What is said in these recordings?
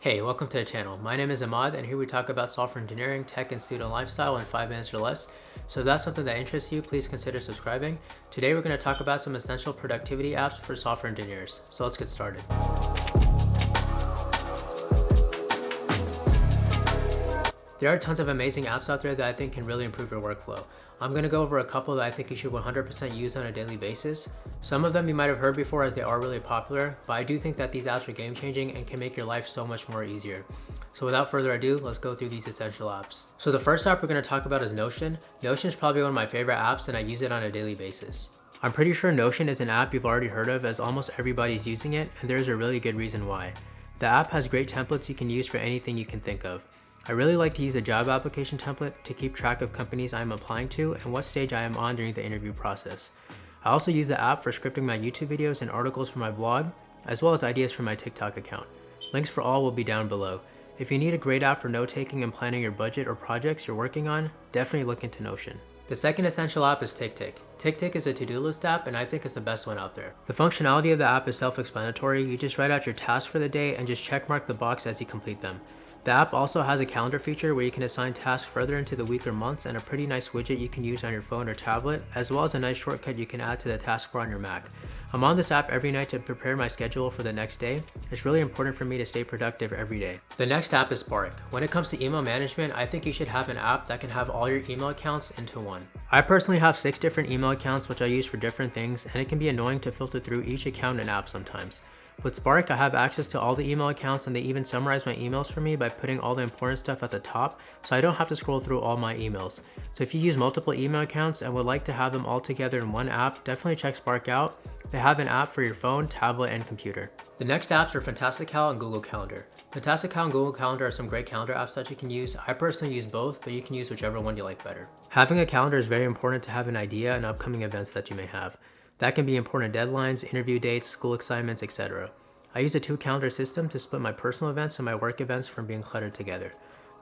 Hey, welcome to the channel. My name is Ahmad and here we talk about software engineering, tech, and student lifestyle in 5 minutes or less. So if that's something that interests you, please consider subscribing. Today we're going to talk about some essential productivity apps for software engineers. So let's get started. There are tons of amazing apps out there that I think can really improve your workflow. I'm going to go over a couple that I think you should 100% use on a daily basis. Some of them you might have heard before as they are really popular, but I do think that these apps are game changing and can make your life so much more easier. So without further ado, let's go through these essential apps. So the first app we're going to talk about is Notion. Notion is probably one of my favorite apps and I use it on a daily basis. I'm pretty sure Notion is an app you've already heard of as almost everybody's using it, and there's a really good reason why. The app has great templates you can use for anything you can think of. I really like to use a job application template to keep track of companies I'm applying to and what stage I am on during the interview process. I also use the app for scripting my YouTube videos and articles for my blog, as well as ideas for my TikTok account. Links for all will be down below. If you need a great app for note-taking and planning your budget or projects you're working on, definitely look into Notion. The second essential app is TickTick. TickTick is a to-do list app and I think it's the best one out there. The functionality of the app is self-explanatory. You just write out your tasks for the day and just checkmark the box as you complete them. The app also has a calendar feature where you can assign tasks further into the week or months, and a pretty nice widget you can use on your phone or tablet, as well as a nice shortcut you can add to the taskbar on your Mac. I'm on this app every night to prepare my schedule for the next day. It's really important for me to stay productive every day. The next app is Spark. When it comes to email management, I think you should have an app that can have all your email accounts into one. I personally have 6 different email accounts which I use for different things, and it can be annoying to filter through each account and app sometimes. With Spark, I have access to all the email accounts and they even summarize my emails for me by putting all the important stuff at the top, so I don't have to scroll through all my emails. So if you use multiple email accounts and would like to have them all together in one app, definitely check Spark out. They have an app for your phone, tablet, and computer. The next apps are Fantastical and Google Calendar. Fantastical and Google Calendar are some great calendar apps that you can use. I personally use both, but you can use whichever one you like better. Having a calendar is very important to have an idea and upcoming events that you may have. That can be important deadlines, interview dates, school assignments, etc. I use a 2-calendar system to split my personal events and my work events from being cluttered together.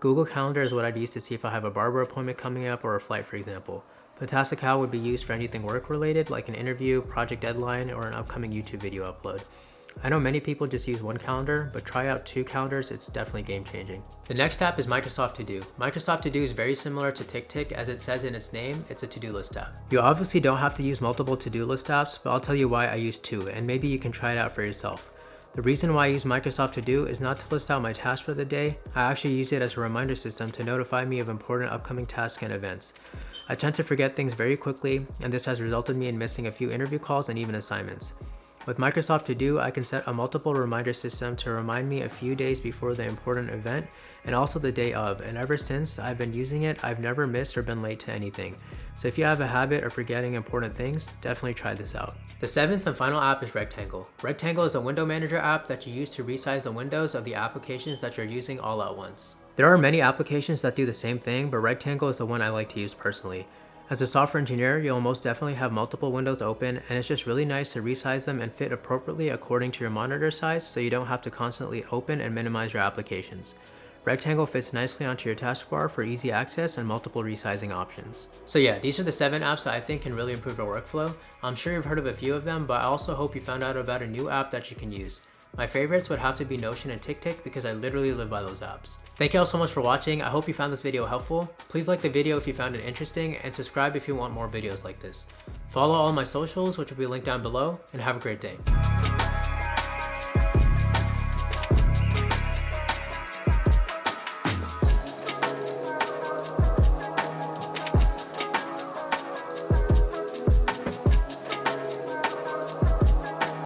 Google Calendar is what I'd use to see if I have a barber appointment coming up or a flight, for example. Fantastical would be used for anything work related, like an interview, project deadline, or an upcoming YouTube video upload. I know many people just use one calendar, but try out 2 calendars, it's definitely game changing. The next app is Microsoft To Do. Microsoft To Do is very similar to TickTick. As it says in its name, it's a to-do list app. You obviously don't have to use multiple to-do list apps, but I'll tell you why I use 2, and maybe you can try it out for yourself. The reason why I use Microsoft To Do is not to list out my tasks for the day. I actually use it as a reminder system to notify me of important upcoming tasks and events. I tend to forget things very quickly, and this has resulted me in missing a few interview calls and even assignments. With Microsoft To Do, I can set a multiple reminder system to remind me a few days before the important event and also the day of, and ever since I've been using it, I've never missed or been late to anything. So if you have a habit of forgetting important things, definitely try this out. The 7th and final app is Rectangle. Rectangle is a window manager app that you use to resize the windows of the applications that you're using all at once. There are many applications that do the same thing, but Rectangle is the one I like to use personally. As a software engineer, you'll most definitely have multiple windows open, and it's just really nice to resize them and fit appropriately according to your monitor size so you don't have to constantly open and minimize your applications. Rectangle fits nicely onto your taskbar for easy access and multiple resizing options. So yeah, these are the 7 apps that I think can really improve your workflow. I'm sure you've heard of a few of them, but I also hope you found out about a new app that you can use. My favorites would have to be Notion and TickTick because I literally live by those apps. Thank you all so much for watching. I hope you found this video helpful. Please like the video if you found it interesting and subscribe if you want more videos like this. Follow all my socials, which will be linked down below, and have a great day.